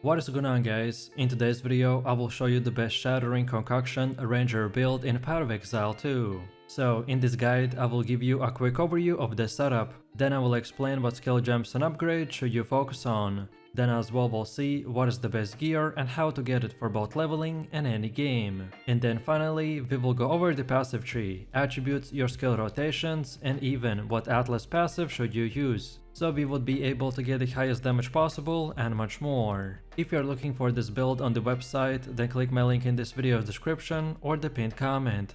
What is going on, guys? In today's video I will show you the best shattering concoction ranger build in Path of Exile 2. So in this guide I will give you a quick overview of the setup, then I will explain what skill gems and upgrades should you focus on. Then as well we'll see what is the best gear and how to get it for both leveling and any game. And then finally we will go over the passive tree, attributes, your skill rotations, and even what Atlas passive should you use, so we would be able to get the highest damage possible and much more. If you're looking for this build on the website, then click my link in this video's description or the pinned comment.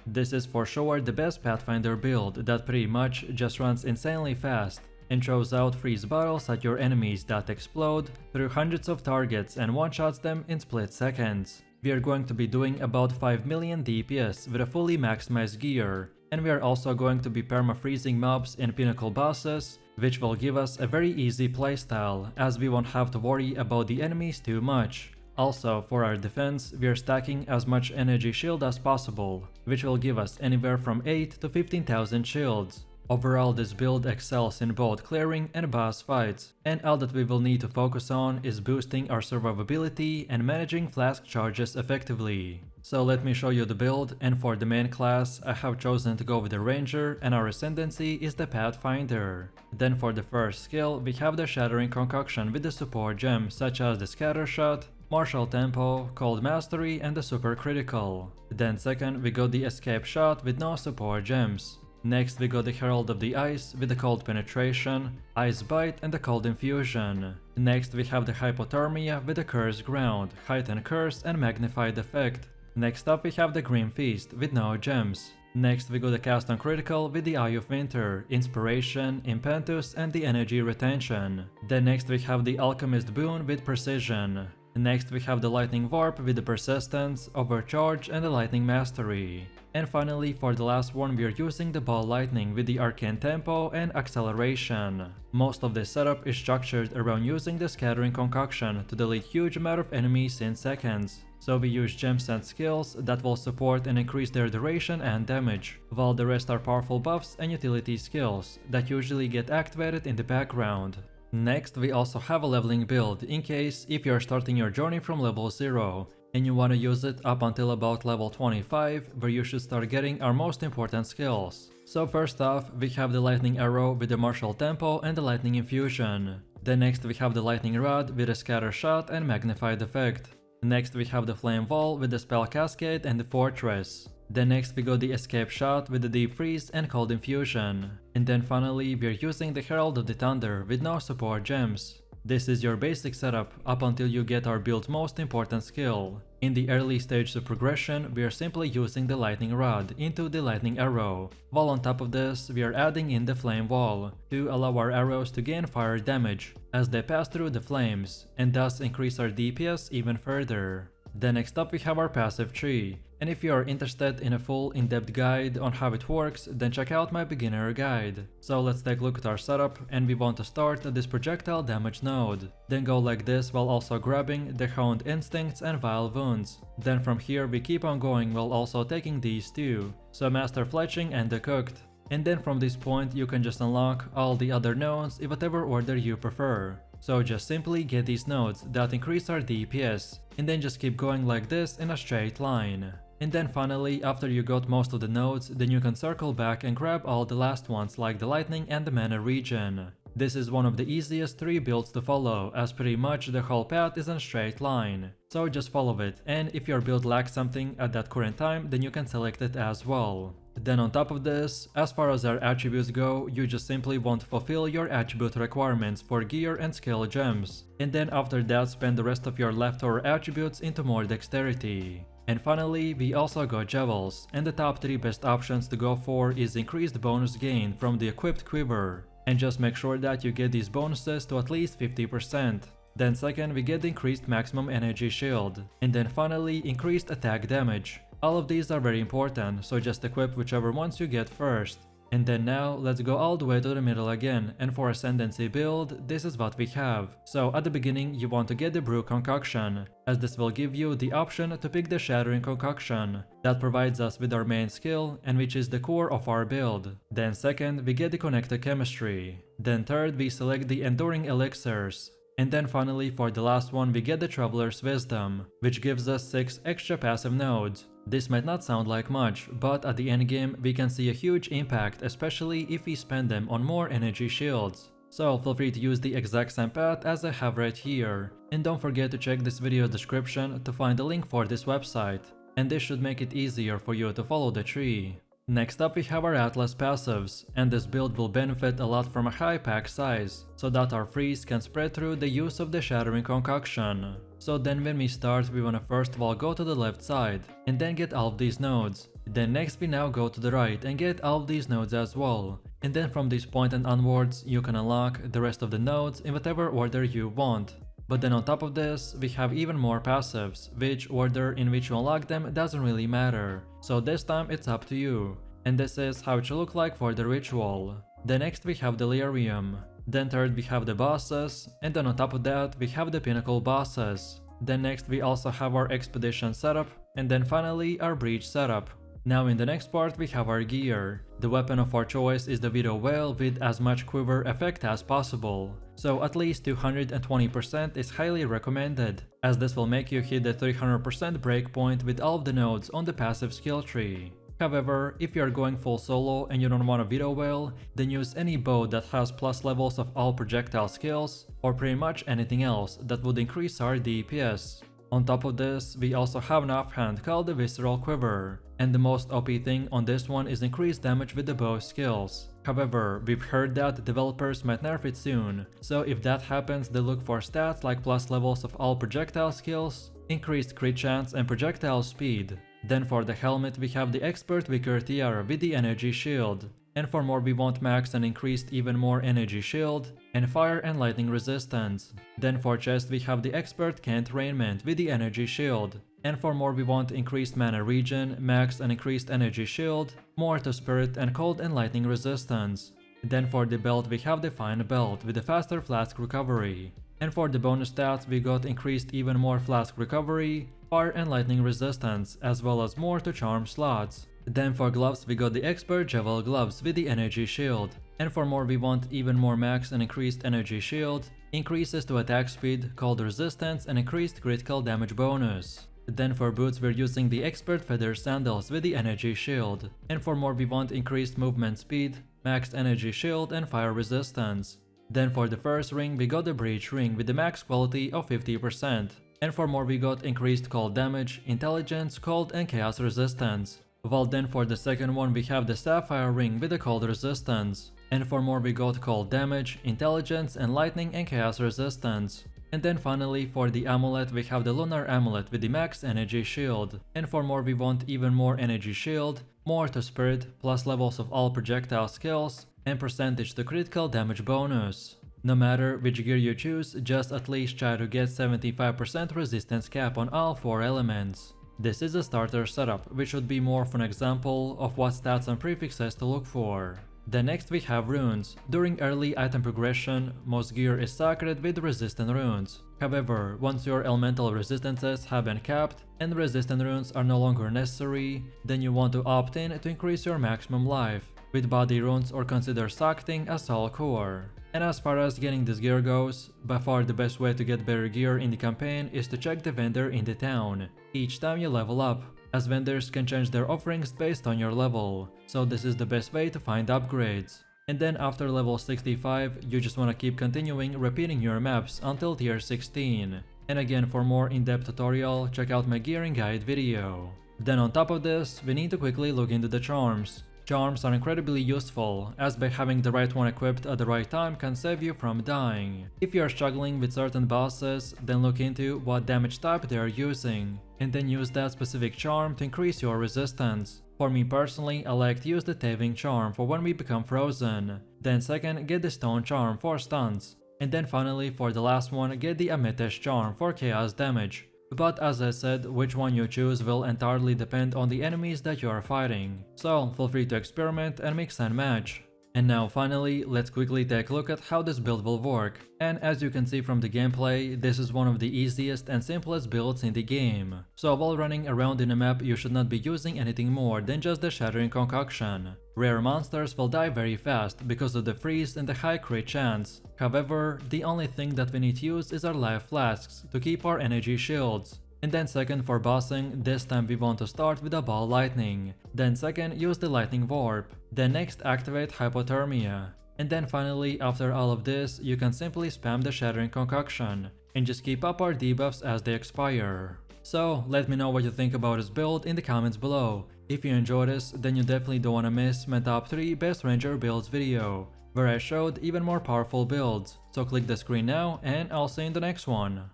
This is for sure the best Pathfinder build that pretty much just runs insanely fast and throws out freeze bottles at your enemies that explode through hundreds of targets and one-shots them in split seconds. We are going to be doing about 5 million DPS with a fully maximized gear, and we are also going to be perma-freezing mobs and pinnacle bosses, which will give us a very easy playstyle as we won't have to worry about the enemies too much. Also, for our defense, we are stacking as much energy shield as possible, which will give us anywhere from 8 to 15,000 shields. Overall, this build excels in both clearing and boss fights, and all that we will need to focus on is boosting our survivability and managing flask charges effectively. So let me show you the build, and for the main class I have chosen to go with the Ranger and our Ascendancy is the Pathfinder. Then for the first skill we have the Shattering Concoction with the support gems such as the Scatter Shot, Martial Tempo, Cold Mastery and the Super Critical. Then second we got the Escape Shot with no support gems. Next we got the Herald of the Ice with the Cold Penetration, Ice Bite and the Cold Infusion. Next we have the Hypothermia with the Cursed Ground, Heightened Curse and Magnified Effect. Next up we have the Grim Feast with no gems. Next we got the Cast on Critical with the Eye of Winter, Inspiration, Impetus and the Energy Retention. Then next we have the Alchemist Boon with Precision. Next we have the Lightning Warp with the Persistence, Overcharge and the Lightning Mastery. And finally for the last one we are using the Ball Lightning with the Arcane Tempo and Acceleration. Most of this setup is structured around using the Scattering Concoction to delete huge amount of enemies in seconds. So we use gems and skills that will support and increase their duration and damage, while the rest are powerful buffs and utility skills that usually get activated in the background. Next we also have a leveling build in case if you are starting your journey from level 0 and you want to use it up until about level 25, where you should start getting our most important skills. So first off we have the Lightning Arrow with the Martial Tempo and the Lightning Infusion. Then next we have the Lightning Rod with the Scatter Shot and Magnified Effect. Next we have the Flame Wall with the Spell Cascade and the Fortress. Then next we got the Escape Shot with the Deep Freeze and Cold Infusion. And then finally we are using the Herald of the Thunder with no support gems. This is your basic setup up until you get our build's most important skill. In the early stages of progression we are simply using the Lightning Rod into the Lightning Arrow, while on top of this we are adding in the Flame Wall to allow our arrows to gain fire damage as they pass through the flames and thus increase our DPS even further. Then next up we have our passive tree, and if you are interested in a full in-depth guide on how it works, then check out my beginner guide. So let's take a look at our setup, and we want to start at this projectile damage node. Then go like this while also grabbing the Honed Instincts and Vile Wounds. Then from here we keep on going while also taking these two, so Master Fletching and the Cooked. And then from this point you can just unlock all the other nodes in whatever order you prefer. So just simply get these nodes that increase our DPS, and then just keep going like this in a straight line. And then finally, after you got most of the nodes, then you can circle back and grab all the last ones like the Lightning and the Mana Regen. This is one of the easiest 3 builds to follow, as pretty much the whole path is in a straight line. So just follow it, and if your build lacks something at that current time, then you can select it as well. Then on top of this, as far as our attributes go, you just simply want to fulfill your attribute requirements for gear and skill gems. And then after that spend the rest of your leftover attributes into more dexterity. And finally, we also got Jewels, and the top 3 best options to go for is increased bonus gain from the equipped quiver. And just make sure that you get these bonuses to at least 50%. Then second we get increased maximum energy shield. And then finally increased attack damage. All of these are very important, so just equip whichever ones you get first. And then now, let's go all the way to the middle again, and for Ascendancy build, this is what we have. So at the beginning, you want to get the Brew Concoction, as this will give you the option to pick the Shattering Concoction. That provides us with our main skill, and which is the core of our build. Then second, we get the Connected Chemistry. Then third, we select the Enduring Elixirs. And then finally, for the last one, we get the Traveler's Wisdom, which gives us 6 extra passive nodes. This might not sound like much, but at the endgame we can see a huge impact, especially if we spend them on more energy shields. So feel free to use the exact same path as I have right here. And don't forget to check this video description to find a link for this website. And this should make it easier for you to follow the tree. Next up we have our Atlas passives, and this build will benefit a lot from a high pack size, so that our freeze can spread through the use of the Shattering Concoction. So then when we start, we wanna first of all go to the left side, and then get all of these nodes. Then next we now go to the right and get all of these nodes as well. And then from this point and onwards, you can unlock the rest of the nodes in whatever order you want. But then on top of this, we have even more passives, which order in which you unlock them doesn't really matter. So this time it's up to you. And this is how it should look like for the ritual. Then next we have Delirium. Then third we have the bosses, and then on top of that we have the pinnacle bosses. Then next we also have our expedition setup, and then finally our breach setup. Now in the next part we have our gear. The weapon of our choice is the Widow Whale with as much quiver effect as possible. So at least 220% is highly recommended, as this will make you hit the 300% breakpoint with all of the nodes on the passive skill tree. However, if you are going full solo and you don't want a Widow Whale, then use any bow that has plus levels of all projectile skills, or pretty much anything else that would increase our DPS. On top of this, we also have an offhand called the Visceral Quiver, and the most OP thing on this one is increased damage with the bow skills. However, we've heard that developers might nerf it soon, so if that happens, they look for stats like plus levels of all projectile skills, increased crit chance and projectile speed. Then for the helmet we have the Expert Wicker Tiara with the Energy Shield. And for more we want max and increased even more Energy Shield, and Fire and Lightning Resistance. Then for chest we have the Expert Cant Raiment with the Energy Shield. And for more we want increased mana regen, max and increased Energy Shield, more to Spirit and Cold and Lightning Resistance. Then for the belt we have the Fine Belt with the faster Flask Recovery. And for the bonus stats we got increased even more Flask Recovery, Fire and Lightning Resistance, as well as more to charm slots. Then for gloves we got the Expert Javel Gloves with the Energy Shield. And for more we want even more max and increased Energy Shield, increases to attack speed, cold resistance and increased critical damage bonus. Then for boots we're using the Expert Feather Sandals with the Energy Shield. And for more we want increased movement speed, max Energy Shield and fire resistance. Then for the first ring we got the Breach Ring with the max quality of 50%. And for more we got increased cold damage, intelligence, cold and chaos resistance. While then for the second one we have the Sapphire Ring with the cold resistance. And for more we got cold damage, intelligence and lightning and chaos resistance. And then finally for the amulet we have the Lunar Amulet with the max energy shield. And for more we want even more energy shield, more to spirit, plus levels of all projectile skills, and percentage to critical damage bonus. No matter which gear you choose, just at least try to get 75% resistance cap on all 4 elements. This is a starter setup, which would be more of an example of what stats and prefixes to look for. Then next we have runes. During early item progression, most gear is sacred with resistant runes. However, once your elemental resistances have been capped and resistant runes are no longer necessary, then you want to opt in to increase your maximum life with body runes or consider sacting as soul core. And as far as getting this gear goes, by far the best way to get better gear in the campaign is to check the vendor in the town each time you level up, as vendors can change their offerings based on your level, so this is the best way to find upgrades. And then after level 65, you just wanna keep continuing repeating your maps until tier 16. And again, for more in-depth tutorial, check out my gearing guide video. Then on top of this, we need to quickly look into the charms. Charms are incredibly useful, as by having the right one equipped at the right time can save you from dying. If you are struggling with certain bosses, then look into what damage type they are using, and then use that specific charm to increase your resistance. For me personally, I like to use the Taving charm for when we become frozen. Then second, get the Stone charm for stunts. And then finally, for the last one, get the Amethyst charm for chaos damage. But as I said, which one you choose will entirely depend on the enemies that you are fighting, so feel free to experiment and mix and match. And now finally, let's quickly take a look at how this build will work. And as you can see from the gameplay, this is one of the easiest and simplest builds in the game. So while running around in a map, you should not be using anything more than just the Shattering Concoction. Rare monsters will die very fast because of the freeze and the high crit chance. However, the only thing that we need to use is our life flasks to keep our energy shields. And then second, for bossing, this time we want to start with a ball lightning. Then second, use the lightning warp. Then next, activate hypothermia. And then finally, after all of this, you can simply spam the Shattering Concoction and just keep up our debuffs as they expire. So let me know what you think about this build in the comments below. If you enjoyed this, then you definitely don't want to miss my top 3 best ranger builds video, where I showed even more powerful builds. So click the screen now and I'll see you in the next one.